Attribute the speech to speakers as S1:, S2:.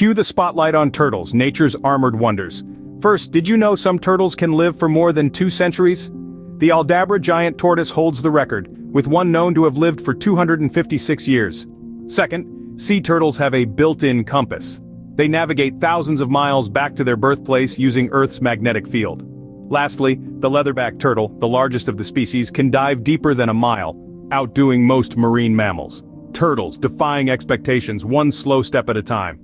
S1: Cue the spotlight on turtles, nature's armored wonders. First, did you know some turtles can live for more than 2 centuries? The Aldabra giant tortoise holds the record, with one known to have lived for 256 years. Second, sea turtles have a built-in compass. They navigate thousands of miles back to their birthplace using Earth's magnetic field. Lastly, the leatherback turtle, the largest of the species, can dive deeper than a mile, outdoing most marine mammals. Turtles defying expectations, one slow step at a time.